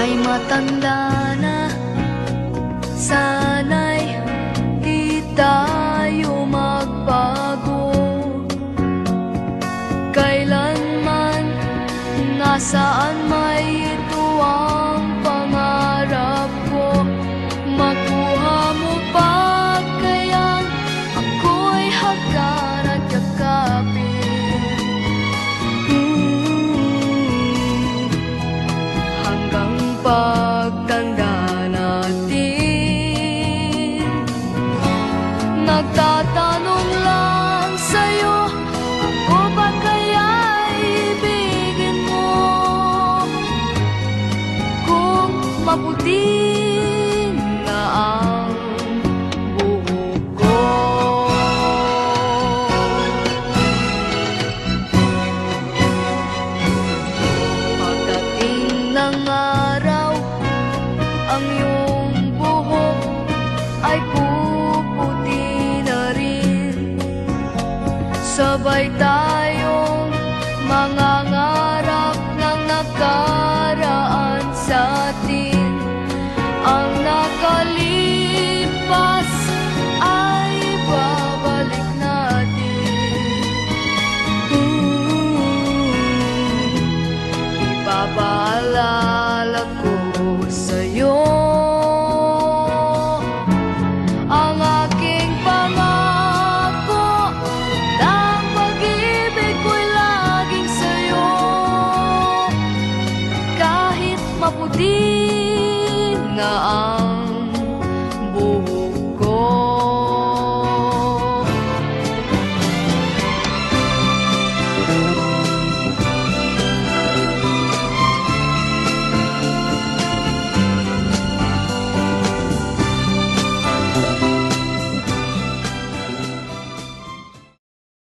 ay matanda na. Sana'y di tayo magbago, kailanman, nasaan may ito ang pangarap ko. Makuha mo pa kayang ako'y hagkan at yakapin, hanggang pagtanda natin. Nagtatanong lang sa'yo, ako ba kaya ibigin mo? Kung maputi na ang buhok ko. Pagdating ng araw, ang iyong buhok ay puputi na rin. Sabay tayong mangangarap ng nakaraan sa atin. Ang nakalipas ay babalik natin. Ipapaalala ko sa'yo ang aking pangako, na ang pag-ibig ko'y laging sa'yo. Kahit maputi na ang